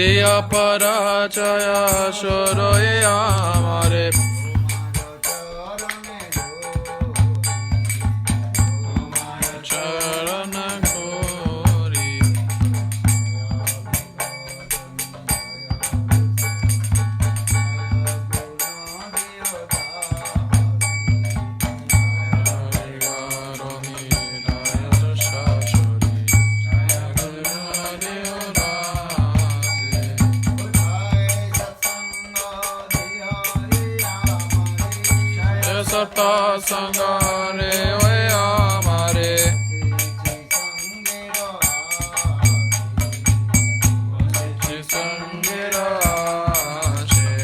Diya parachaya shoroye amare charana gori Sata sangare oya mare sangira she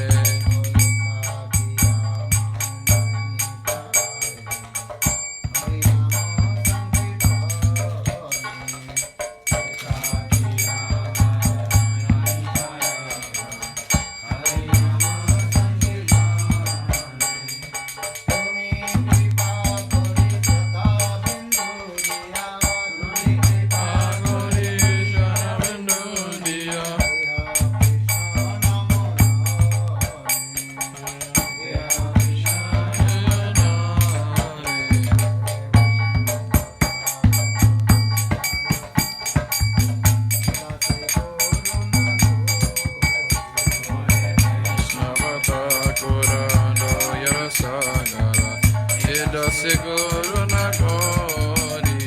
Seguro na gori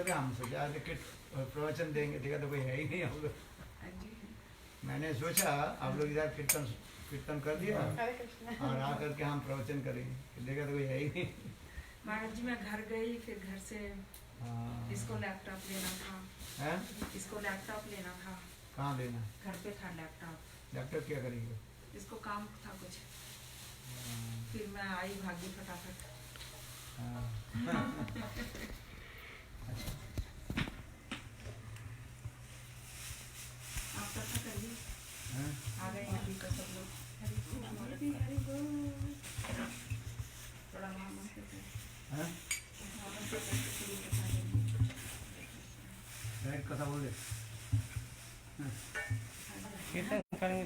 करके हम सोचे आज प्रवचन देंगे, देखा तो कोई है ही नहीं हम लोग। मैंने सोचा आप लोग इधर कीर्तन कर दिया और आकर के हम प्रवचन करेंगे, देखा तो कोई है ही नहीं। महाराज जी मैं घर गई, फिर घर से इसको लैपटॉप लेना था। हैं? इसको लैपटॉप लेना था। कहाँ लेना? घर पे था लैपटॉप। लैपटॉप क्या करेंगे? इसको काम था कुछ, फिर मैं आई भागी फटाफट। आप कथा करिए, आ गए अभी तो सब लोग। थोड़ा मामा से कथा बोल दे। कीर्तन करेंगे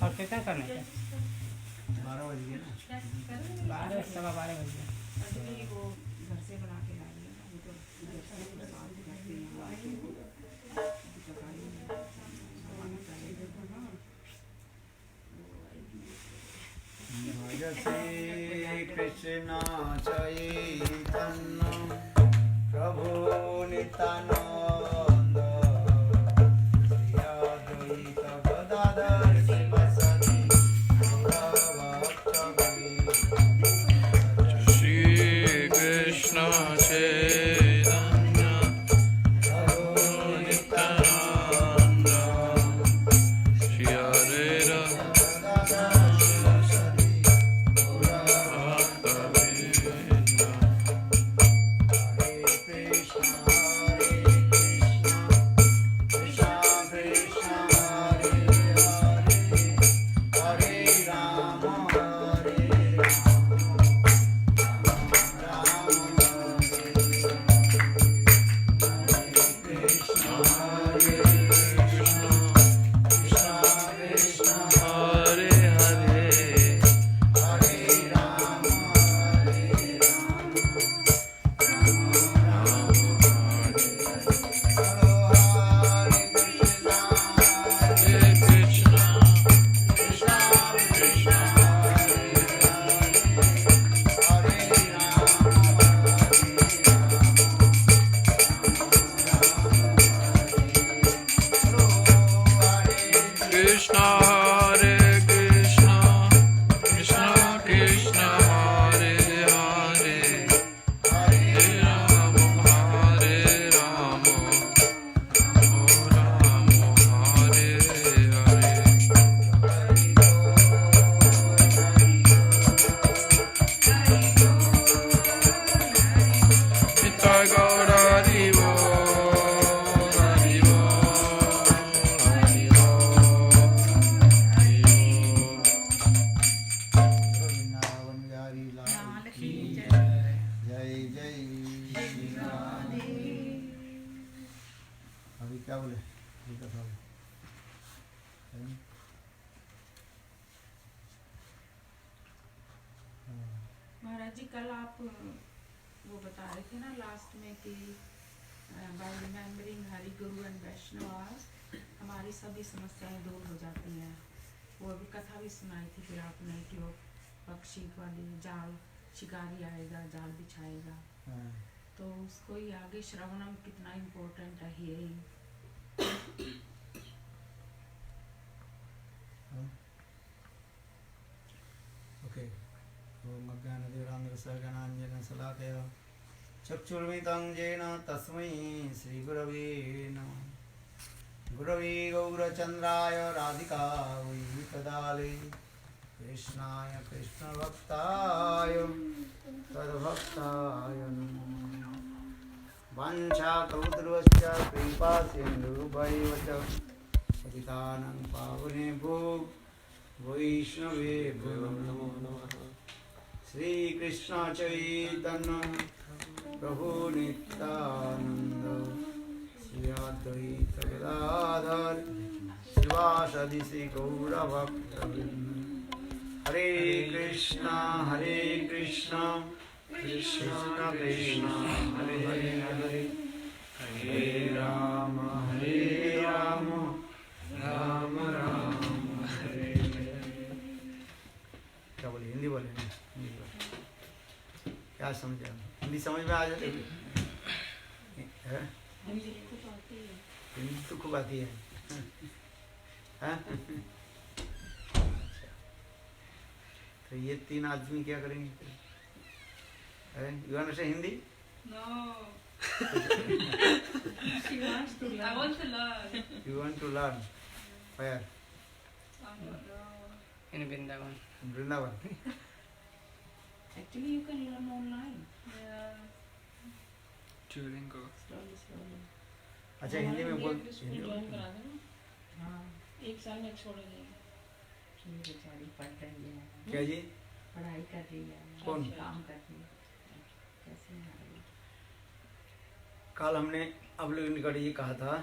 और कीर्तन करने के 12 बज गए ना, 12 सवा 12 बज गए। अभी वो घर से बना के ला लिया, अभी तो घर से साथ करते हैं। श्री कृष्ण चैतन्य प्रभु Nityanand Shri Advaita Gadadhar शिवासादि Shri Krishna Chaitanya Prabhu Nityananda Shri Advaita महाराज जी कल आप वो बता रहे थे ना लास्ट में कि bye remembering Hari Guru and Vaishnavas हमारी सभी समस्याएं दूर हो जाती हैं। वो भी कथा भी सुनाई थी फिर आपने कि वो पक्षी वाली जाल शिकारी आएगा जाल बिछाएगा, तो उसको ही आगे श्रवणम कितना इम्पोर्टेंट है हियरिंग। ओके ओम अज्ञानतिमिरान्धकरणं शलाकया चक्षुर्मिलितं येन तस्मै श्रीगुरवे नमः। गुरवे गौरचन्द्राय राधिकायै तदालये कृष्णाय कृष्णभक्ताय तद्भक्ताय नमः। वाञ्छाकल्पतरुश्च कृपासिन्धुभ्यैव च पतितानां पावनेभ्यो वैष्णवेभ्यो नमो नमः। श्री कृष्ण चैतन्य प्रभु नित्यानंद श्री अद्वैत गदाधर शिवासादि श्री गौरभक्तवृंद। हरे कृष्णा कृष्ण कृष्ण हरे हरे हरे राम राम राम हरे हरे। क्या बोले? हिंदी बोले? हिंदी बोले। क्या समझा? हिंदी समझ में आ जाती है? खूब आती है। हाँ? अच्छा, तो ये 3 आदमी क्या करेंगे फिर? You understand Hindi? No, She wants to I learn. want to learn. You want to learn? Where? I don't know. In Vrindavan. In Vrindavan. Actually, you can learn online. Yeah. Duolingo. Slowly. अच्छा हिंदी में बोल। School join करा देना, हाँ, 1 साल में छोड़ देंगे। ये बेचारी पढ़ रही है, क्या जी? पढ़ाई कर रही है, कौन? काम कर रही है। कैसे आ रही है? कल हमने अब लोग निकट ये कहा था।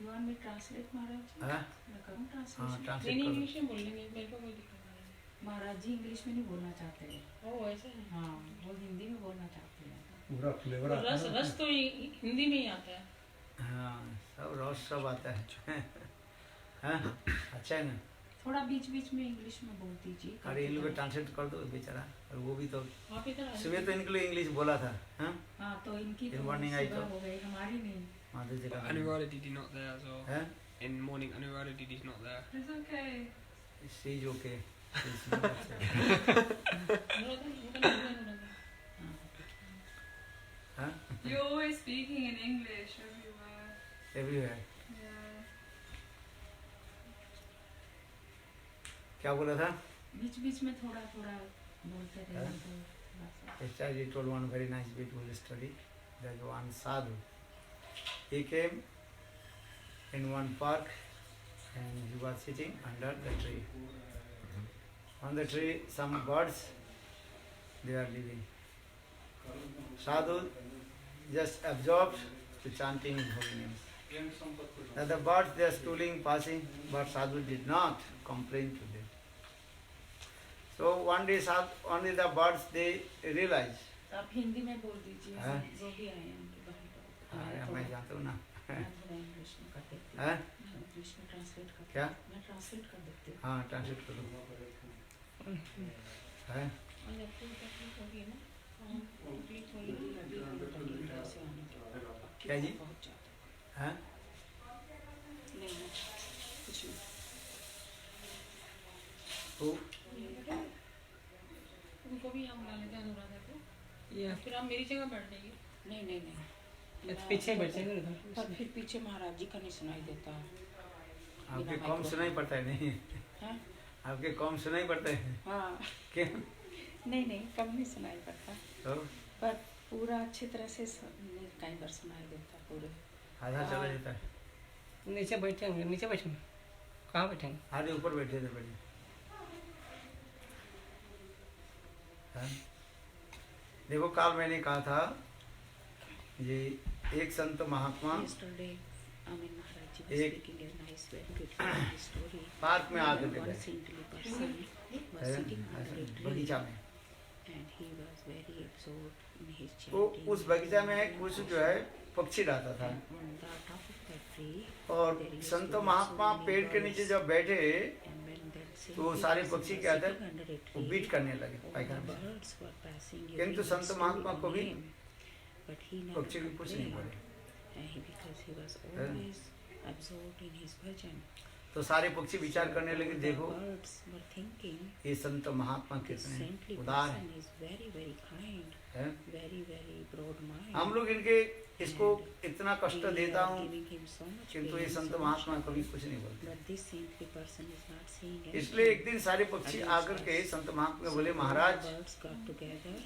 You want me to translate, महाराज जी? हाँ? मैं करूँ हाँ translation? ट्रांसलेट नहीं करो। इंग्लिश में बोल लेंगे, मेरे को कोई दिक्कत नहीं है। महाराज जी इंग्लिश में नहीं बोलना चाहते हैं। ओ ऐसा है। हाँ, वो हिंदी में बोलना चाहते हैं। पूरा फ्लेवर तो रस तो हिंदी में ही आता है। हाँ सब रस सब आता है। हाँ अच्छा है ना। थोड़ा बीच बीच में इंग्लिश में बोल दीजिए। अरे इन लोग ट्रांसलेट कर दो बेचारा। और वो भी तो आप इधर आ सुबह तो इनके लिए इंग्लिश बोला था। हाँ हाँ, तो इनकी In तो morning आई सुबह तो। हो गई, हमारी नहीं। माधुरी जी का। Anuradha Didi not there as well. हैं? In morning, Anuradha Didi's not there. It's okay. She's okay. She's not upset. हाँ? You're always speaking in English everywhere. Everywhere. Yeah. क्या बोला था? बीच बीच में थोड़ा थोड़ा बोलते रहे हाँ? तो थोड़ा सा। Yesterday he told one very nice beautiful story. That one sadhu. He came in one park and he was sitting under the tree. On the tree some birds they are living. Sadhu just absorbed to chanting his holy names. Now the birds they are stooling, passing, but Sadhu did not complain to them. So one day only the birds they realized. आप हिंदी में बोल दीजिए। हाँ? जो भी आए हैं उनके बारे में। हाँ मैं जानता हूँ ना। मैं थोड़ा इंग्लिश में कर देती हूँ। हाँ? मैं इंग्लिश में ट्रांसलेट कर क्या? मैं ट्रांसलेट कर देती हूँ। हाँ ट्रांसलेट करो। हाँ? क्या जी? बहुत ज़्यादा। हाँ? नहीं कुछ नहीं। तो उनको भी यहाँ बुला लेते हैं अनुराधा को, या फिर आप मेरी जगह बैठ जाइए। नहीं पीछे बैठ जाएंगे उधर। पर फिर पीछे महाराज जी का नहीं सुनाई देता। आपके कम सुनाई पड़ता है नहीं? हाँ? आपके कम सुनाई पड़ता है हाँ, क्या? नहीं कम नहीं सुनाई पड़ता, तो पर पूरा अच्छी तरह से कई बार सुनाई देता पूरे। आधा चला जाता है। नीचे बैठे होंगे, नीचे बैठेंगे। कहाँ बैठेंगे? आधे ऊपर बैठे थे बैठे। हाँ? देखो कल मैंने कहा था ये एक संत महात्मा Yesterday, महाराज जी was एक speaking a nice, very good story. Park में आकर के One बैठे saintly person was हैं? sitting under a tree बगीचा में। and he was very absorbed in his तो chanting. उस बगीचा में कुछ जो है पक्षी रहता था। On the top of that tree, और संत महात्मा पेड़ के नीचे जब बैठे and when that तो saintly सारे person पक्षी was क्या थे? sitting under a वो tree, बीट करने लगे all the पायखाने में। birds were passing किंतु using संत his महात्मा को भी name, but he never पक्षी भी कुछ नहीं complained. बोले। Because he was always absorbed in his bhajan. तो सारे पक्षी विचार करने लगे देखो The birds were thinking, ये संत महात्मा this कितने saintly उदार person is very, very kind, है। very, very broad mind. हम लोग इनके इसको इतना कष्ट We देता are हूँ giving him so much किंतु ये pain, संत so much महात्मा suffering. कभी कुछ नहीं बोलते। But this saintly person is not seeing इसलिए anything. एक दिन सारे पक्षी आकर के संत महात्मा को बोले महाराज The birds got together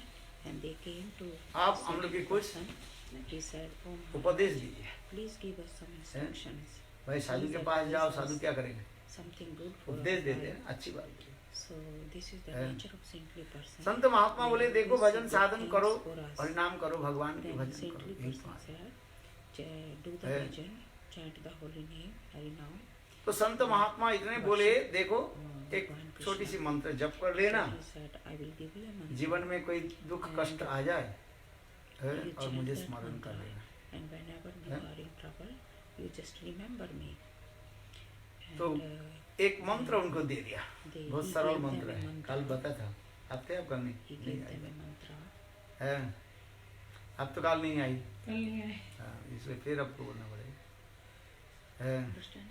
and they came to आप हम लोग की कुछ person. He said, "Oh, उपदेश दीजिए। please give us some instructions. भाई साधु के पास जाओ, साधु क्या करेंगे? Something good for उपदेश our देते life." हैं, अच्छी बात है। So this is the हैं? nature of saintly person. संत महात्मा बोले देखो भजन साधन करो, For us. हरिनाम करो, भगवान के Then भजन करो, saintly यही person बात है। said, do the हैं? bhajan, chant the holy name, Harinam. तो संत महात्मा इतने बोले देखो एक छोटी सी मंत्र जप कर लेना, He said, I will give you a mantra. जीवन में कोई दुख कष्ट आ जाए है, You और chant मुझे that स्मरण कर mantra, लेना। and whenever you हैं? are in trouble, you just remember me. तो And, एक मंत्र उनको दे दिया, बहुत he सरल gave them मंत्र a है, mantra. कल बता था, आते आप करने He नहीं gave आए them a mantra. है। अब तो काल नहीं आई, कल नहीं आए। इसलिए फिर आपको बोलना पड़ेगा। Understand?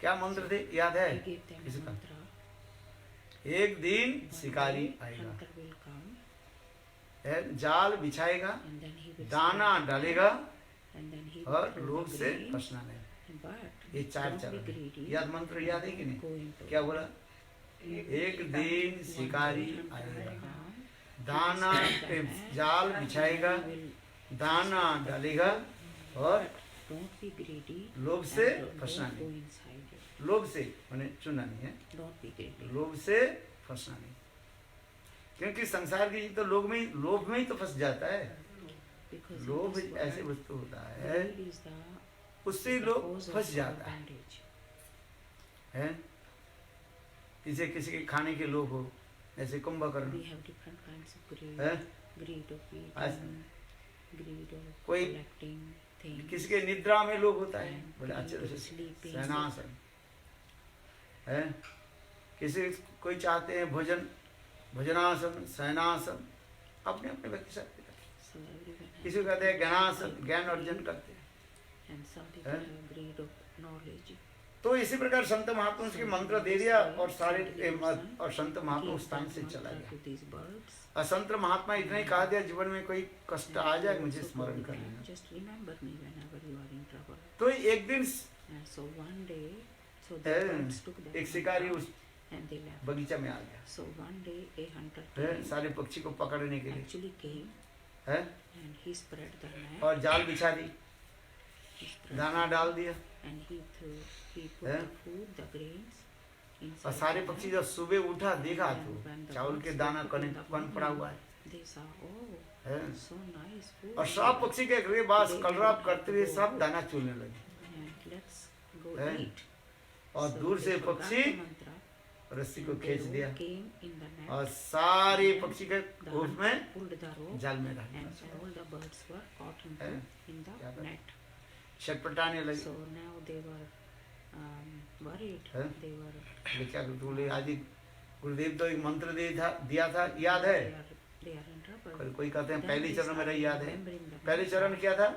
क्या मंत्र थे याद है? He gave them किसी का? mantra. एक दिन One शिकारी day आएगा, hunter will come जाल बिछाएगा, and then he will दाना spread the डालेगा net and then he will और throw लोग the से grains. फंसना नहीं। But ये चार don't be चरण greedy. याद, मंत्र याद है कि नहीं? Go into क्या बोला? एक दिन one शिकारी day hunter आएगा, will come, दाना पे जाल बिछाएगा, he will दाना डालेगा और don't be greedy लोभ से and फंसना don't go नहीं। inside it. लोभ से माने चुनना नहीं है, Don't be greedy. लोभ से फंसना नहीं, क्योंकि संसार की तो लोभ में ही तो फंस जाता है। Because in लोभ this ऐसे world, वस्तु होता है greed is उससे the लोग cause of फंस all जाता है, bondage. किसी के खाने के लोभ हो, जैसे Kumbhakarna We have different kinds of greed. है, Greed of ऐसे। eating, greed of कोई collecting things. किसी के निद्रा में लोभ होता है, and बोले अच्छे greed of से sleeping. शयनासन है, किसी कोई चाहते हैं भोजनासन शयनासन, अपने अपने व्यक्ति सकते हैं। So everyone has किसी को कहते हैं ज्ञानासन, ज्ञान अर्जन करते हैं। and some people हैं? have greed of knowledge. तो इसी प्रकार संत महात्मा उसके मंत्र दे दिया और और संत महात्मा उस स्थान से चला गया। To these birds. और संत महात्मा इतना ही कहा दिया, जीवन में कोई कष्ट आ जाए मुझे स्मरण कर लेना। Just remember me whenever you are in trouble. तो एक दिन And so one day, so the birds took them एक शिकारी उस and they left. बगीचा में आ गया, So one day a hunter है, came, सारे पक्षी को पकड़ने के लिए, actually came है, and he spread the net. और जाल बिछा दी, He spread दाना डाल दिया, and he put हैं? the food, the grains inside. और सारे the पक्षी net. जब सुबह उठा देखा And तो when the चावल birds के were दाना putting the कन पड़ा हुआ है, They saw, oh, है, so nice food. और सब पक्षी के गृह बास कलरव करते हुए सब दाना चुनने लगे, And let's go हैं? eat. और So दूर they से forgot पक्षी the mantra, रस्सी को and they खींच all दिया came in the net, और सारे पक्षी के the उसमें hunter pulled the rope, जाल में डाल and दिया, all the birds were caught into हैं? in क्या the बात? net. छटपटाने लगे। So now they were worried. हैं? They were. क्या बोले, आज ही गुरुदेव तो एक मंत्र दिया था, याद है? They are in trouble. कोई कहते हैं Then पहली they चरण मेरा started याद है, remembering the पहले mantra. चरण क्या था?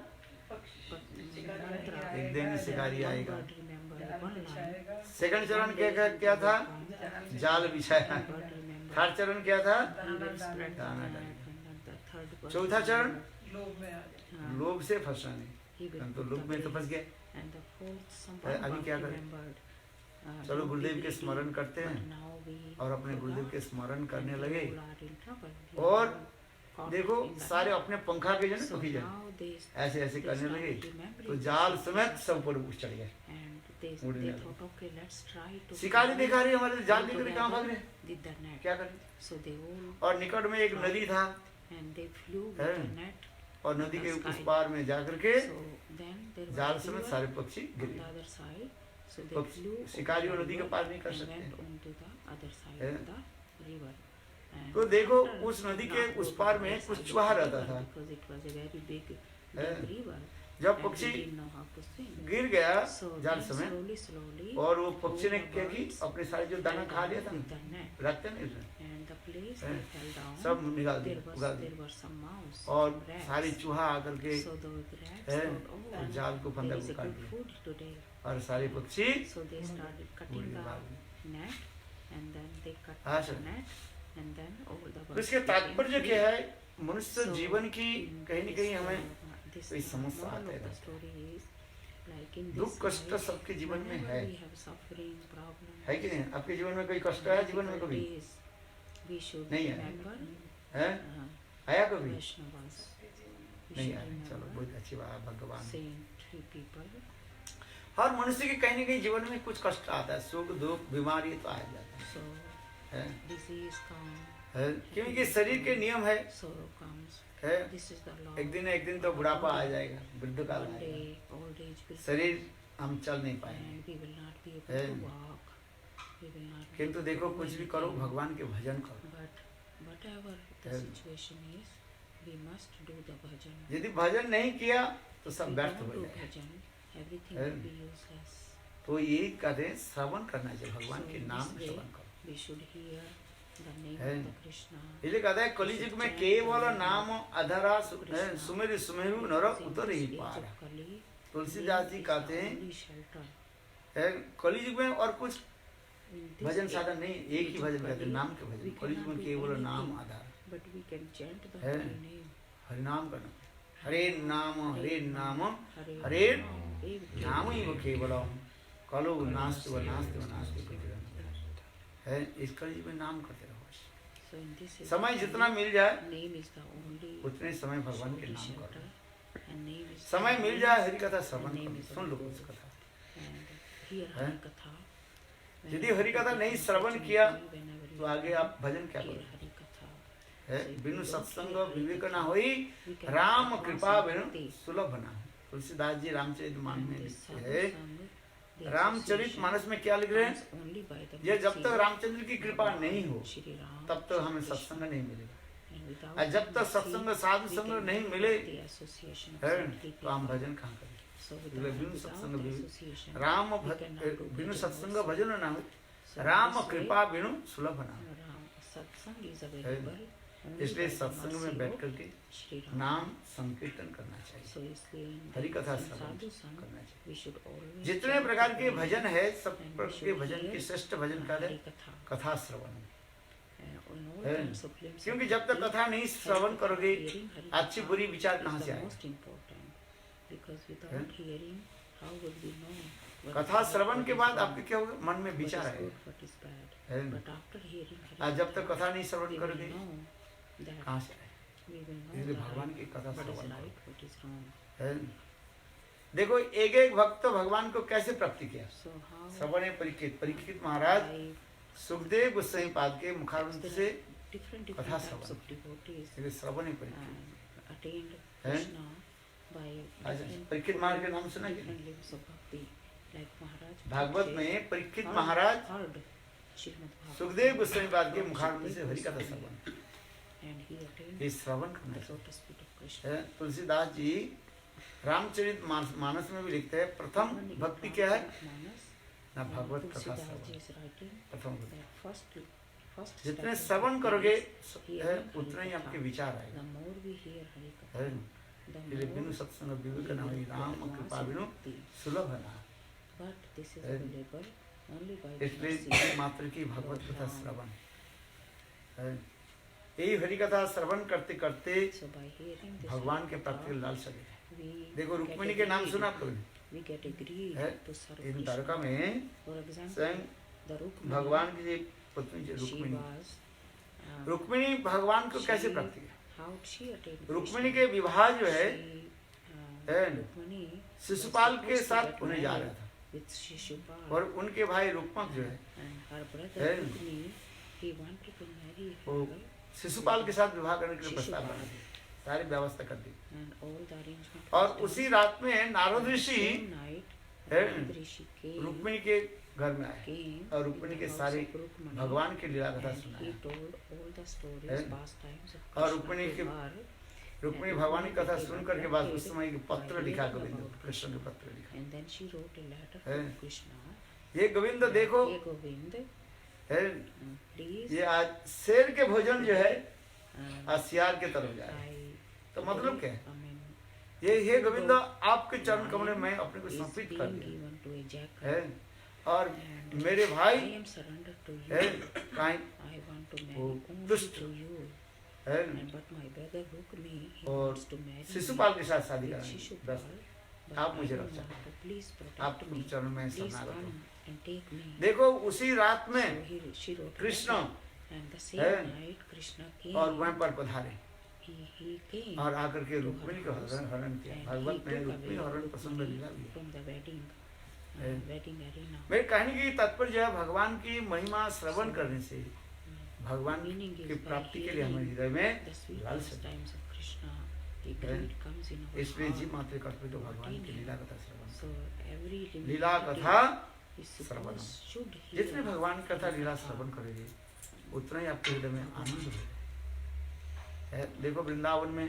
Mantra. एक दिन शिकारी One आएगा। bird remembered one line. Second चरण क्या था? जाल बिछाया। Bird remembered. थर्ड चरण क्या था? He will spread the दाना net, डालेगा। and then the third bird चौथा चरण हाँ, लोभ से फंसना नहीं, he will हम तो put लोभ the में तो grains. फंस गए। And the fourth, some है, अभी bird क्या करें? remembered. चलो Don't गुरुदेव be के greedy, स्मरण करते but हैं now we और अपने गुरुदेव के forgot स्मरण करने and लगे। we all are in trouble. We और are caught देखो in the सारे net. अपने पंखा के जन So पकी जन now they ऐसे ऐसे करने लगे, started remembering तो this जाल समेत situation. सब ऊपर उठ चढ़ गए। And they उड़ने लगे। thought, okay, let's try to शिकारी fly देखा रहे हमारे जाल all लेकर कहाँ भाग रहे, together with the net. क्या करें? So they all और निकट में एक नदी था and they flew with हैं? the net. और नदी के उस पार में जाकर के So then there was जाल a समेत river सारे पक्षी गिर on the गए। other side. So they पक्षी- flew over शिकारी the वो नदी के river पार नहीं कर and सकते went हैं। on to the other side हैं? of the river. And तो देखो after उस नदी के not उस go to पार the में other कुछ side of चूहा the रहता river था, because it was a very big हैं? river जब and पक्षी we didn't know how to swim. गिर गया So जाल then समेत, slowly और वो पक्षी ने all the क्या की, birds अपने सारे जो दाना fell खा down लिया था with the net. रखते नहीं उसमें, And the place हैं? they fell down, सब निकाल there दिया, उगा was दिया, there were some mouse, और rats. सारे चूहा आकर के So the rats हैं? thought, और oh, जाल को फंदा there is को a काट good दिया, food today. और सारे पक्षी So they started cutting उड़ the गए। net, and then they cut हाँ the sir. net, and then all the तो birds इसके became तात्पर्य free. क्या है? मनुष्य So, जीवन की in कहीं न this, कहीं हमें this कोई समस्या moral आते of the रहता story is, like in दुख this कष्ट life, सबके जीवन में whenever है, we have suffering, problem, है कि नहीं? आपके जीवन में कोई कष्ट आया जीवन में कभी? difficulties, we should नहीं है। remember है? आया कभी? Vaishnavas. We नहीं should आया। चलो remember बहुत अच्छी बात, भगवान। saintly people. हर मनुष्य के कहीं न कहीं जीवन में कुछ कष्ट आता है, सुख दुख बीमारी तो आ जाता So है, disease comes, है? क्योंकि शरीर के नियम है, sorrow comes. है? This is the law. एक दिन तो बुढ़ापा आ जाएगा, वृद्ध काल One आएगा, day old age will शरीर हम चल नहीं पाएंगे, and we will not be able हैं? to walk. We will not be किंतु able देखो to कुछ do भी करो, anything. भगवान के भजन करो। But whatever the हैं? situation is, we must do the bhajan. यदि भजन नहीं किया तो If सब we व्यर्थ don't हो do जाएगा। bhajan, everything हैं? will be useless. तो यही कहते हैं श्रवण करना चाहिए, भगवान So के in नाम this way, श्रवण करो। we should hear the name है। of the Krishna. इसलिए कहता है कलिजुग में केवल नाम अधरा सुमेरु सुमेरु नर उतर ही पार। तुलसीदास जी कहते हैं कलिजुग में और कुछ भजन साधन नहीं, एक ही भजन कहते हैं, नाम के भजन। कलिजुग में केवल नाम आधार है, हरिनाम करना, हरे नाम हरे नाम हरे नाम ही वो केवलम कलो नास्ति व नास्ति व नास्ति है। इस कलिजुग में नाम करते रहो। समय जितना मिल जाए उतने समय भगवान के नाम करो। समय मिल जाए हरि कथा श्रवण करो, सुन लो उस कथा। यदि हरि कथा नहीं श्रवण किया तो आगे आप भजन क्या करोगे? बिनु सत्संग विवेक न होई, राम कृपा बिनु सुलभ न। तुलसीदास जी रामचरित मानस में लिखते हैं, रामचरित मानस में क्या लिख रहे हैं? ये जब तक रामचंद्र की कृपा नहीं हो तब तक हमें सत्संग नहीं मिलेगा, और जब तक सत्संग साधु संग नहीं मिले तो हम भजन कहाँ करें? बिनु सत्संग बिनु सत्संग भजन न हो, राम कृपा बिनु सुलभ न। इसलिए सत्संग में बैठ करके नाम संकीर्तन करना चाहिए, हरि कथा श्रवण करना चाहिए। जितने प्रकार के भजन है सब प्रकार के भजन की श्रेष्ठ भजन का है कथा श्रवण। क्योंकि जब तक कथा नहीं श्रवण करोगे अच्छी बुरी विचार कहाँ से आए? कथा श्रवण के बाद आपके क्या होगा? मन में विचार आएगा। जब तक कथा नहीं श्रवण करोगे कहाँ से आए? इसलिए भगवान की कथा श्रवण है। देखो एक एक भक्त भगवान को कैसे प्राप्ति किया? श्रवण परीक्षित महाराज सुखदेव गोस्वामी पाद के मुखारविंद से कथा श्रवण, श्रवण परीक्षित महाराज के नाम सुना क्या? भागवत में परीक्षित महाराज सुखदेव गोस्वामी पाद के मुखारविंद से हरि कथा श्रवण, ये श्रवण करना है। तुलसीदास जी रामचरित मानस में भी लिखते हैं प्रथम भक्ति क्या है? ना भगवत कथा श्रवण प्रथम भक्ति। जितने श्रवण करोगे उतने ही आपके विचार आएगा। बिनु सत्संग विवेक न होई, राम कृपा बिनु सुलभ न। इसलिए मात्र की भगवत कथा श्रवण, यही हरि कथा श्रवण करते करते भगवान के प्रति लालसा है। देखो रुक्मिणी के नाम सुना आप लोगों ने? इन द्वारका में स्वयं भगवान की पत्नी रुक्मिणी भगवान को कैसे प्राप्त किया? रुक्मिणी के विवाह जो है शिशुपाल के साथ होने जा रहा था, और उनके भाई रुक्मक जो है वो शिशुपाल के साथ विवाह करने के लिए प्रस्ताव बना दिया, सारी व्यवस्था कर दी। और उसी रात में नारद ऋषि रुक्मिणी के घर में आए और रुक्मिणी के सारे भगवान के लीला कथा सुनाए। और रुक्मिणी भगवान की कथा सुन करके बाद उस समय के पत्र लिखा, गोविंद कृष्ण के पत्र लिखा। ये गोविंद देखो ये आज शेर के भोजन जो है आज सियार के तरफ जाए, तो मतलब क्या है? ये हे गोविंद आपके चरण कमल में अपने को समर्पित कर दिया है, और मेरे भाई दुष्ट है और शिशुपाल के साथ शादी करेंगे। आप मुझे रक्षा आप चरण में शरणागत हो। देखो उसी रात में कृष्ण और वहाँ पर पधारे और आकर के रुक्मिणी को हरण किया। भागवत में रुक्मिणी हरण प्रसंग लीला भी है। मेरी कहानी की तात्पर्य है भगवान की महिमा श्रवण करने से भगवान की प्राप्ति के लिए हमारे हृदय में लालसा। इसलिए जी मात्र कर्तव्य तो भगवान की लीला कथा श्रवण, लीला कथा श्रवण। जितने भगवान की कथा लीला श्रवण करेंगे उतना ही आपके हृदय में आनंद होगा। देखो वृंदावन में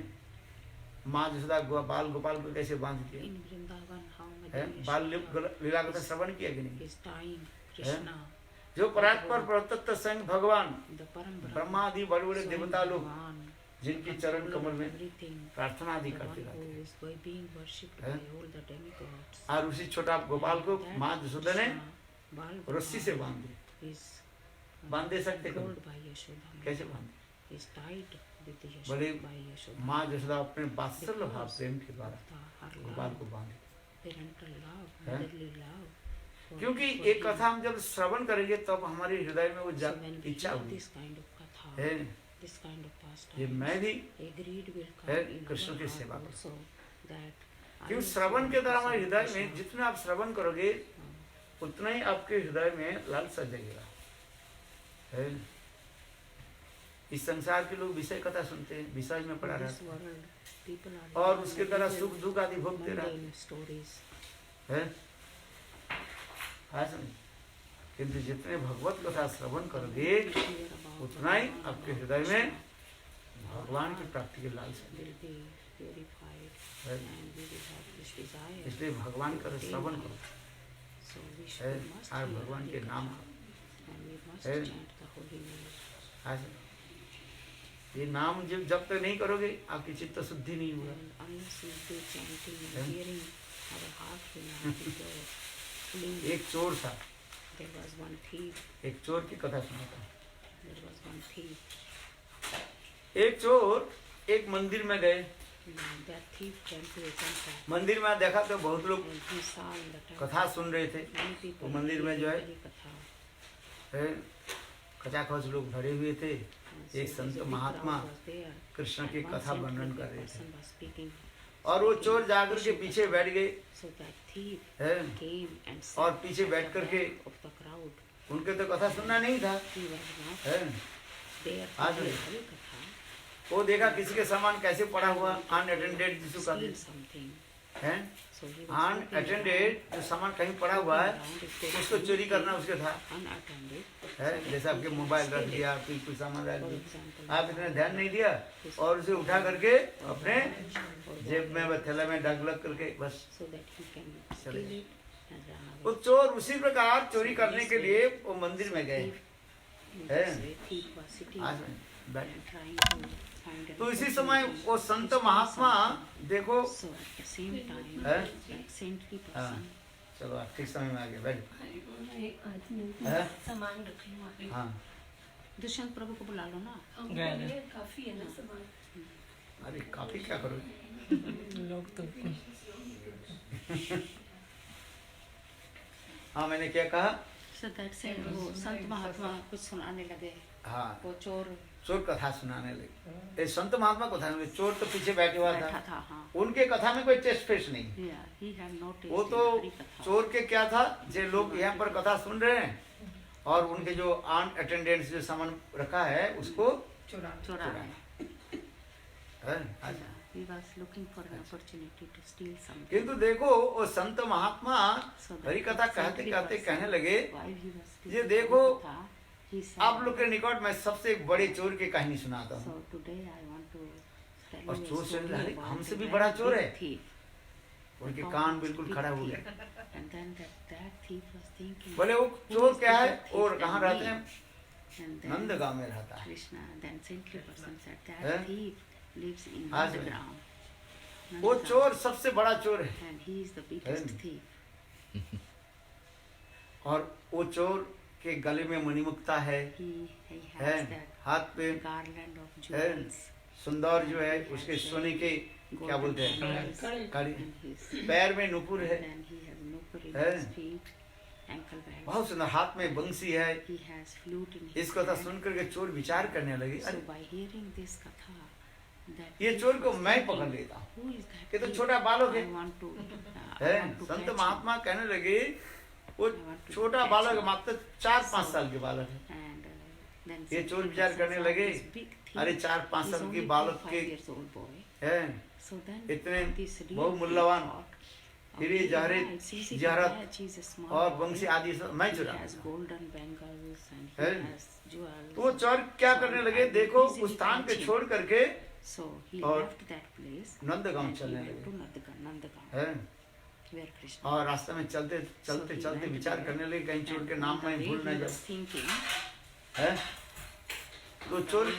माँ जसोदा बाल गोपाल को कैसे बांध दिया, बाल लीला कथा श्रवण किया कि नहीं? जो परात्पर प्रतत्व संग भगवान the Param Brahma, ब्रह्मा आदि बड़े बड़े Swayam देवता लोग Bhagavan, जिनकी चरण कमल में everything, प्रार्थना आदि the करते one रहते who हैं। is by being worshipped by हैं? all the demigods. और उसी छोटा गोपाल को That माँ यशोदा ने Krishna, Bal रस्सी से Bhagavan, बांध दिया। is बांध दे सकते कभी? controlled by Yashoda. कैसे बांध Is tied with the बोले Yashoda by Yashoda. माँ यशोदा अपने वात्सल्य भाव प्रेम के द्वारा Her गोपाल love, को बांधे। parental love, हैं? motherly love. for- क्योंकि for एक him. कथा हम जब श्रवण करेंगे तब हमारे हृदय में वो So when we इच्छा hear होगी this kind of katha, है this kind of ये pastime, मैं भी a greed will come है in कृष्ण our की heart सेवा करूं। also that I क्योंकि also श्रवण want के to द्वारा हमारे serve हृदय में Krishna. जितना आप श्रवण करोगे उतना ही आपके हृदय में लालसा जगेगा है। इस संसार के लोग विषय कथा सुनते हैं, विषय में पड़ा In this रहते हैं world, people are और living उसके in द्वारा little सुख दुख आदि भोगते रहते mundane stories. हैं। हाँ समझ। किंतु जितने भगवत कथा श्रवण करोगे When we hear about उतना ही Bhagavan, आपके about हृदय में Krishna, भगवान की प्राप्ति की लालसा will be purified है। and we will have this desire. इसलिए भगवान का श्रवण करो So we है should must और hear भगवान के Hari नाम Katha, and we must है। chant the holy name. हाँ समझ। ये नाम जब तक नहीं करोगे आपकी चित्त शुद्धि नहीं होगा। And unless we do chanting हैं? and hearing, our heart will not be pure. Clean. एक चोर था, There was one thief. एक चोर की कथा सुनाता हूँ। There was one thief. एक चोर एक मंदिर में गए, And that thief came to a temple. मंदिर में देखा तो बहुत लोग And he saw in the temple कथा सुन रहे थे, many people. वो मंदिर में जो है Hari Katha. है, खचाखच लोग भरे हुए थे। And एक so Sant there's a big Mahatma crowd was there. Krishna की And one कथा saint वर्णन like कर a रहे थे person was speaking. और वो चोर जाकर के पीछे बैठ गए So that thief है came and और sat पीछे at बैठ the करके back of the crowd. उनके तो कथा सुनना नहीं था He was not है। there हाँ to hear ji. Hari Katha. वो देखा किसी के सामान कैसे पड़ा हुआ अनअटेंडेड जिसको कहते Steal something. हैं, So he was looking unattended जो सामान कहीं पड़ा हुआ है around if there उसको is चोरी करना anything उसके था unattended. है। So जैसे that आपके he can मोबाइल रख steal it. दिया, कोई कोई सामान रख For दिया, example, आप इतना ध्यान नहीं दिया और उसे उठा करके अपने जेब में व थैला में डग लग करके बस। so that he can चले steal गए। it and run वो away. चोर उसी प्रकार चोरी करने के लिए वो मंदिर में गए In है। this way, thief was sitting आज and बैठे trying to find an तो इसी समय opportunity वो to Sant steal Mahatma something. देखो So at the same time, है? that saintly हाँ person चलो आप ठीक समय में आ गए बैठ मैं सामान रख लूँ वहाँ पे। हाँ दुष्यंत प्रभु को बुला लो ना. उनके लिए काफी है ना सामान। अरे काफी क्या करोगे लोग तो हाँ मैंने क्या कहा So that said, वो संत महात्मा कुछ सुनाने लगे. हाँ वो चोर चोर कथा सुनाने लगे। ये संत महात्मा कथा सुनाने लगे, चोर तो पीछे बैठे हुआ बैठा था, था. हाँ. उनके कथा में कोई टेस्ट फेस नहीं। Yeah, he had no taste वो in तो Hari Katha. चोर के क्या था, जे लोग यहाँ पर कथा सुन रहे हैं और उनके जो अनअटेंडेंट जो सामान रखा है उसको चोरा चुराए। है? अच्छा। Yeah, he was looking for an opportunity to steal something. किंतु देखो वो संत महात्मा So that हरि कथा कहते saintly कहते person, कहने लगे while he was ये speaking देखो, Hari Katha, he said, आप लोग के निकट मैं सबसे एक बड़े चोर की कहानी सुनाता So हूँ। today I want to tell और you a चोर से story लड़े, about हमसे a भी very बड़ा चोर big है। thief. उनके How कान much बिल्कुल big खड़ा हो thief. गया। And then that thief was thinking, बोले वो who चोर is क्या है bigger thief और than कहाँ me? रहते हैं? And then नंदगांव में रहता है। Krishna, then saintly person said, that हैं? thief lives in हाँ जी। Nandagaon. वो चोर सबसे बड़ा चोर है And he is the biggest हैं? thief. और वो चोर के गले में मणिमुक्ता है, He है has that हाथ पे garland of है jewels. सुंदर जो है उसके सोने के क्या बोलते हैं golden कड़ी, and his पैर में नुपुर है, and he has nupur in हैं? his feet, ankle bands. बहुत सुंदर, हाथ में बंसी है। He has flute in his इस कथा hand. सुन करके चोर विचार करने लगे, So अरे by hearing this katha, that ये thief चोर को was मैं thinking, पकड़ लेता हूँ। who is that ये तो thief? छोटा बालक I है। want to, है I want to Sant catch him. महात्मा कहने लगे वो छोटा बालक मात्र 4-5 साल के बालक है। And then ये saintly चोर विचार person करने saw लगे, this big thief. अरे 4-5 He's साल only के बालक 4-5 के years old boy. है So then इतने this real बहुत thief मूल्यवान thought, हीरे okay, जवाहरात, yeah, it's easy to जवाहरात catch, he's a small और boy. बंसी आदि सब मैं He चुरा। has golden bangles and he हैं? has jewels. तो वो चोर क्या करने लगे, देखो उस स्थान पे छोड़ करके So he और left that place Nandgaon and he चलने went लगे। to Nandagaon. है where Krishna और रास्ते में चलते चलते चलते विचार करने लगे कहीं चोर के नाम में भूल न जाए thinking, है। तो चोर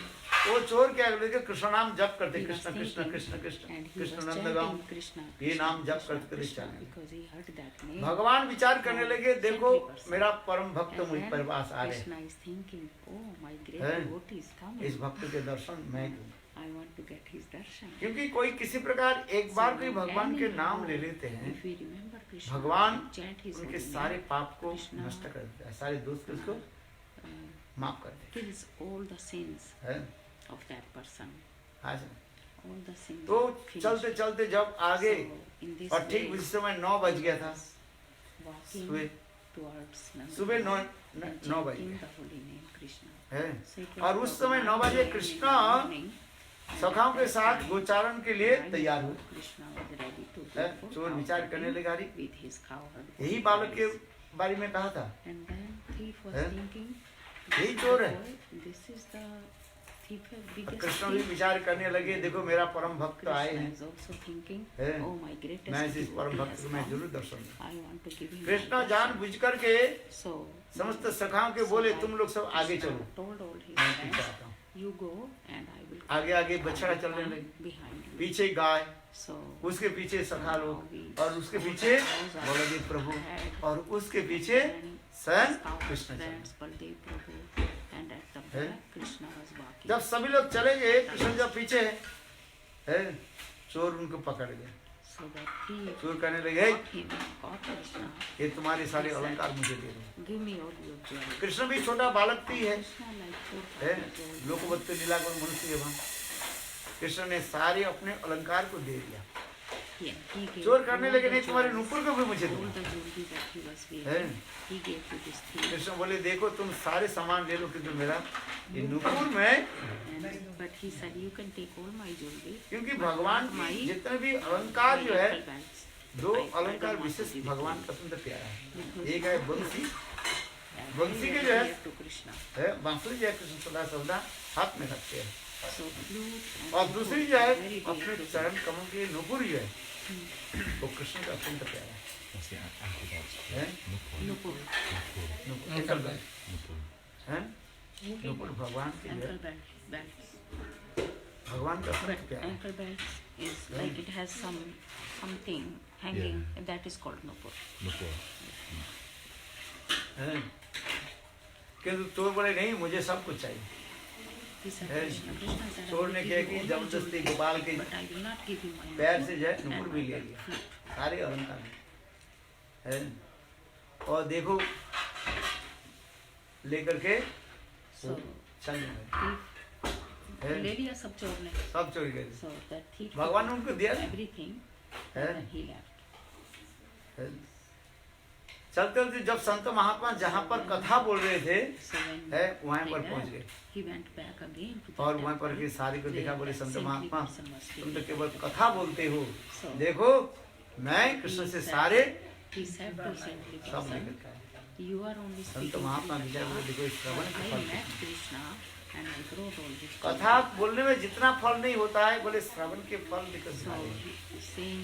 वो चोर क्या करते कृष्ण नाम जप करते he was Krishna Krishna thinking, Krishna Krishna and he Krishna was Nandgaon chanting Krishna, ये नाम जप Krishna, करते Krishna, चले। because he heard that name. भगवान विचार करने लगे देखो मेरा परम भक्त And मुझ then पर पास आ रहे Krishna is thinking, oh, my great है। devotee is coming. इस भक्त के दर्शन मैं दूं। I want to get his darshan. क्योंकि कोई किसी प्रकार एक बार कोई भगवान के नाम ले लेते हैं If we remember Krishna, भगवान and chant his उनके holy सारे name, पाप को Krishna, नष्ट कर देता है, सारे दोष को उसको माफ कर देता kills all the sins है। of that person. आज All the sins तो are finished. चलते चलते जब आगे So, in this और ठीक way, उस समय 9 बज गया था walking सुबह towards Nanda सुबह 9 and 9 बज chanting गया the holy name Krishna. है। Second और उस समय 9 बजे कृष्ण सखाओं के साथ गोचारण के लिए तैयार हुए। Krishna was ready to है, go for चोर विचार करने लगा रही with his cowherd. यही बालक के बारे में कहा था And then thief was है? thinking, यही चोर है। this is the thief of biggest Krishna भी thief. विचार करने लगे देखो मेरा परम भक्त आए Krishna हैं, is also thinking, है। oh my greatest मैं इस परम devotee भक्त has को मैं come. जरूर दर्शन दूं। I want to give him Krishna my जान darshan. बुझ करके So समस्त सखाओं के बोले तुम लोग सब आगे चलो, told all his मैं पीछे friends, आता हूँ। you go and I will आगे आगे बछड़ा चलने लगे, behind you. पीछे गाय, So उसके पीछे सखा लोग और उसके पीछे बलदेव प्रभु और उसके पीछे स्वयं कृष्ण चले। friends Baldev Prabhu and at the है? back Krishna was walking. जब सभी लोग चले गए कृष्ण जब पीछे है चोर उनको पकड़ गए। So that thief चोर कहने लगे caught him, caught Krishna. ये तुम्हारे सारे अलंकार मुझे दे दो। Give me all your jewelry. Krishna भी छोटा बालक ही है, Krishna like 4 है? years old. लोकवत्त लीला को मनुष्य एवं कृष्ण ने सारे अपने अलंकार को दे दिया। Yeah, he gave चोर करने all लगे the नहीं तुम्हारे jewels, नुपुर को भी मुझे दो। all the jewelry that he was है? wearing, he gave to this thief. Krishna बोले देखो तुम सारे सामान ले लो किंतु मेरा ये नुपुर में, But he said, you can take all my jewelry. क्योंकि भगवान की जितने भी अलंकार जो है belts, दो अलंकार विशेष भगवान का अत्यंत प्यारा है। एक है बंसी, बंसी के जो है to Krishna. बांसुरी जो है कृष्ण सदा सदा हाथ में रखते हैं So flute and और दूसरी जो है very अपने dear to चरण कमल के नुपुर जो है वो कृष्ण का अत्यंत प्यारा है। Nupur, नुपुर एकल बैल है, नुपुर भगवान के जो है ankle belts. भगवान का अत्यंत प्यारा है। Ankle belts is like it has something hanging, that is called nupur. है। किंतु चोर बोले नहीं मुझे सब कुछ चाहिए। He said, है। Krishna, Krishna said, I चोर will ने give क्या you कि all my जबरदस्ती jewelry, गोपाल के but I will not give you my पैर nupur से जो है and नुपुर my भी ले लिया, flute. सारे अलंकार है। और देखो लेकर के So चल गए thief है। ले लिया सब चोर ने. सब चोरी कर So that thief भगवान ने उनको दिया everything है। and then he left. है। चलते चलते जब संत महात्मा जहाँ पर कथा बोल रहे थे So when है वहाँ he पर left, पहुँच गए he went back again to the और वहाँ पर temple के सारे को where देखा बोले that Sant saintly Mahatma person was तुम तो staying. केवल कथा बोलते हो, So देखो मैं कृष्ण से सारे he said to saintly सब person, लेकर के आया। you are only Sant speaking Mahatma Krishna. विचार बोले देखो इस श्रवण के I फल met कितने। Krishna and I brought all this. to कथा you." बोलने में जितना फल नहीं होता है बोले श्रवण के फल लेकर So दिखाए। saying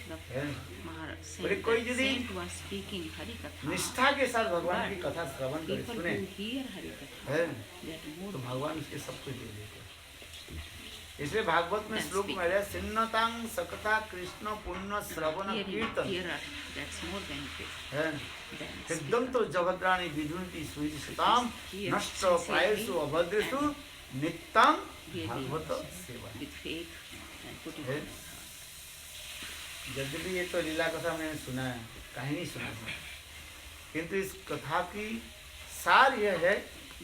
the है। Maharaj बोले saying कोई that यदि saint was speaking Hari Katha. निष्ठा के साथ भगवान की कथा श्रवण करे People सुने who hear Hari Katha है get more तो भगवान उसके सब कुछ दे देते हैं। इसलिए भागवत में श्लोक में है सिन्नतांग सकता कृष्ण पुण्य श्रवण कीर्तन hearer gets more benefit है। than एकदम तो जगद्राणी विदुन्ति सुईति सुताम नष्ट प्रायसु अभद्रेषु नित्यं भागवत सेवा। with faith and putting है। it. यद्यपि ये तो लीला कथा मैंने सुना है, कहानी सुना है, किंतु इस कथा की सार यह है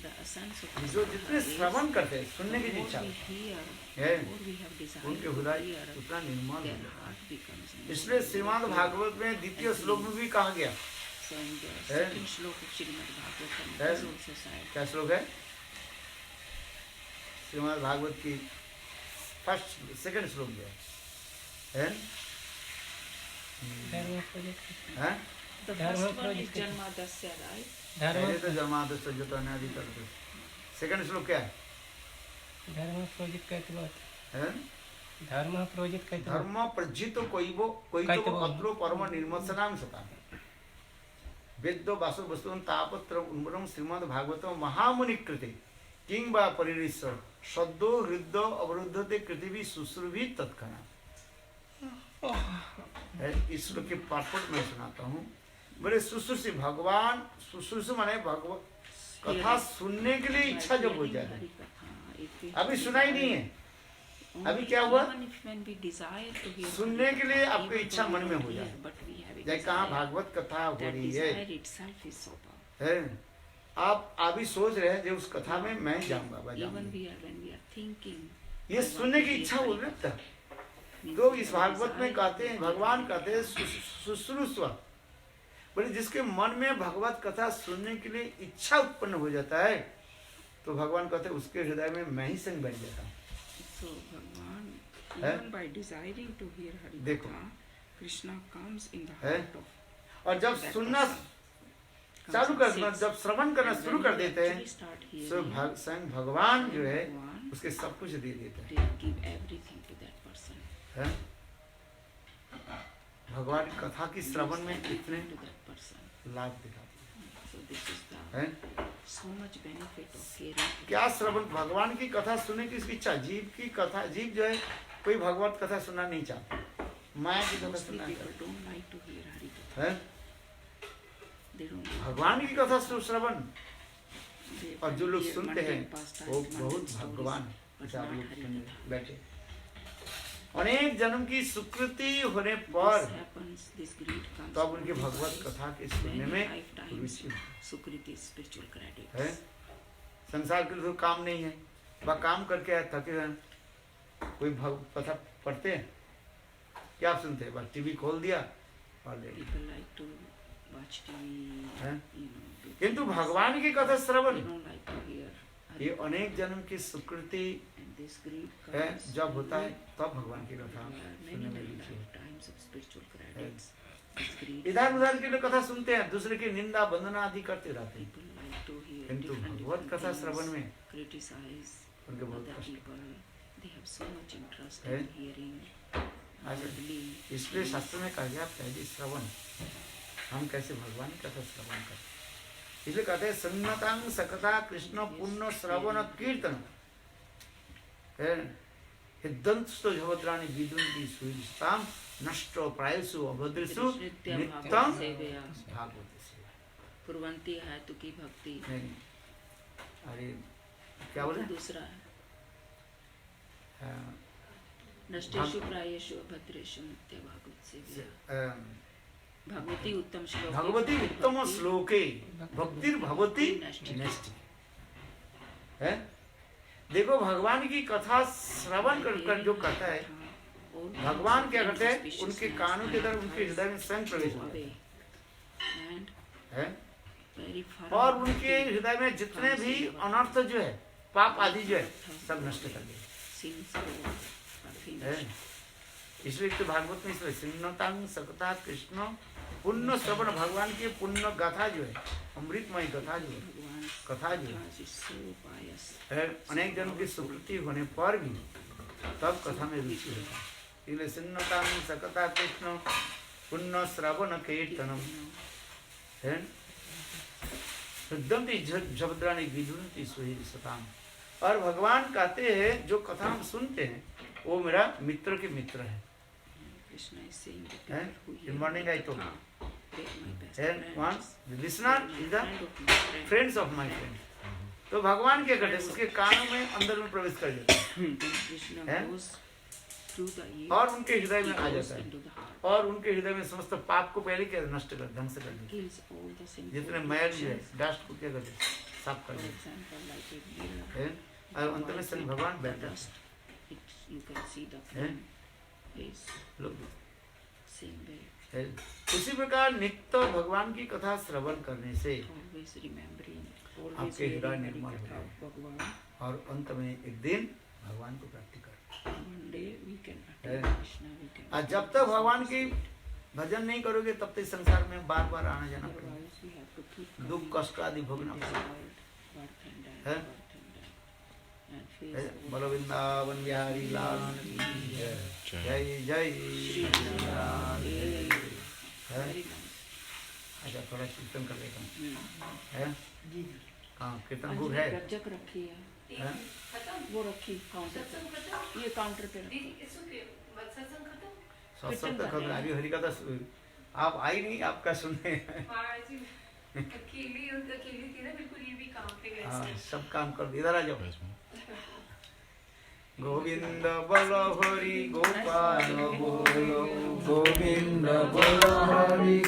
The essence of जो जितने श्रवण करते हैं सुनने की more इच्छा we hear, है more we have desire उनके to हृदय hear, उतना निर्मल their हो जाता heart becomes है। इसलिए श्रीमद् भागवत में द्वितीय श्लोक में भी कहा गया So in the है। second shloka of Srimad Bhagavatam है। is also said, क्या श्लोक है श्रीमद् भागवत की फर्स्ट सेकंड श्लोक जो है हैं? the Dharma first one is project. Janmadasya, right? धर्म पहले तो जन्मादि जो अनादि तक सेकंड श्लोक क्या है धर्म प्रोजेक्ट का बात हैं? धर्म प्रोजित कहते हैं। धर्म प्रजित कोई वो अत्रो परम निर्मत्सनाम सता वेद्य वासु वस्तु तापत्र उन्मरम श्रीमद् भागवतम महामुनि कृते किंग बा परिरिष्य सद्यो हृदय अवरुद्धते पृथ्वी शुश्रूभी तत्क्षणा। इस श्लोक के पाठपट में सुनाता हूँ। बोले शुश्रूषि भगवान, शुश्रूषि माने भगवत कथा सुनने के लिए इच्छा जब हो जाए। अभी सुना ही नहीं है, अभी क्या हुआ, सुनने के लिए आपकी इच्छा मन में हो जाए। जैसे कहाँ भागवत कथा हो रही है, आप अभी सोच रहे हैं जो उस कथा में मैं जाऊंगा, ये सुनने की इच्छा हो रही है। तो इस भागवत में कहते हैं, भगवान कहते हैं शुश्रूषवा, बोले जिसके मन में भगवत कथा सुनने के लिए इच्छा उत्पन्न हो जाता है, तो भगवान कहते हैं उसके हृदय में मैं ही संग बैठ जाता हूँ। देखो और जब सुनना चालू करना, जब श्रवण करना शुरू कर देते हैं, तो स्वयं भगवान जो है उसके सब कुछ दे देते हैं। भगवान कथा की श्रवण में कितने लाभ दिखाते हैं। क्या श्रवण, भगवान की कथा सुनने की इच्छा, जीव की कथा, जीव जो है कोई भगवत कथा सुनना नहीं चाहता, माया की कथा सुनना है। भगवान की कथा श्रवण, और जो लोग सुनते हैं वो बहुत भगवान बैठे। अनेक जन्म की सुकृति होने पर तब उनके भगवत कथा के सुनने में रुचि है। संसार के लिए काम नहीं है, वह काम करके आए थके हैं, कोई भगवत कथा पढ़ते हैं क्या सुनते हैं, बस टीवी खोल दिया और ले लिया। किंतु भगवान की कथा श्रवण ये अनेक जन्म की सुकृति है, जब होता है तब भगवान की कथा सुनने में रुचि है। इधर उधर की कथा सुनते हैं, दूसरे की निंदा वंदना आदि करते रहते हैं, किंतु भगवत कथा श्रवण में उनके बहुत कष्ट है। इसलिए शास्त्र में कहा गया पहले श्रवण, हम कैसे भगवान की कथा श्रवण करते, इसलिए कहते हैं सन्नतांग सकता कृष्ण पुण्य श्रवण कीर्तन हिद्दंतो झवद्राणि विदुन्ति सुविदिताम नष्टो प्रायसु अभद्रसु नित्यं भागवत सेवा कुर्वन्ति है तो की भक्ति। अरे क्या बोले, दूसरा है नष्टेषु प्रायेषु अभद्रेषु नित्य भागवत सेवा। भगवती उत्तम श्लोके, भगवती उत्तम श्लोके भक्तिर भगवती नष्टि है। देखो भगवान की कथा श्रवण कर जो करता है, भगवान क्या करते हैं, उनके कानों के अंदर उनके हृदय में स्वयं प्रवेश होता है, और उनके हृदय में जितने भी अनर्थ जो है, पाप आदि जो है, सब नष्ट कर देते। इसलिए तो भागवत में इसलिए सिन्नतांग सकता कृष्ण पुण्य श्रवण, भगवान की पुण्य गाथा जो है, अमृतमय कथा जो है, कथा जो है, अनेक जन्म की सुकृति होने पर भी तब कथा में रुचि होता है। इसलिए सिन्नतांग सकता कृष्ण पुण्य श्रवण कीर्तनम है झबद्राणि विदुन्ति सुहृदसताम। और भगवान कहते हैं जो कथा हम सुनते हैं वो मेरा मित्र के मित्र है। In morning I told and once the listener is the friends of my friend. तो भगवान क्या करते हैं, उसके कानों में अंदर में प्रवेश कर जाते हैं और उनके हृदय में आ जाता है, और उनके हृदय में समस्त पाप को पहले क्या नष्ट कर, ध्वंस कर देते हैं। जितने मैल जो है, डस्ट को क्या करते हैं, साफ कर देते हैं, और अंत में स्वयं भगवान बैठ जाते हैं। उसी प्रकार नित्य भगवान की कथा श्रवण करने से आपके हृदय निर्मल हो जाए और अंत में एक दिन भगवान को प्राप्ति कर। और जब तक भगवान की भजन नहीं करोगे तब तक संसार में बार बार आना जाना पड़ेगा, दुख कष्ट आदि भोगना पड़ेगा। बोलो वृंदावन बिहारी लाल की जय। जय जय श्री राम। अच्छा थोड़ा कीर्तन कर लेता हूँ है। हाँ कीर्तन बुक है। रज्जक रखी है हैं? वो रखी काउंटर पे, ये काउंटर पे रखी। सत्संग तो खबर अभी हरि कथा आप आई नहीं, आपका सुनने हाँ सब काम कर। इधर आ जाओ। गोविंद बोलो हरि गोपाल बोलो, गोविंद बोलो हरि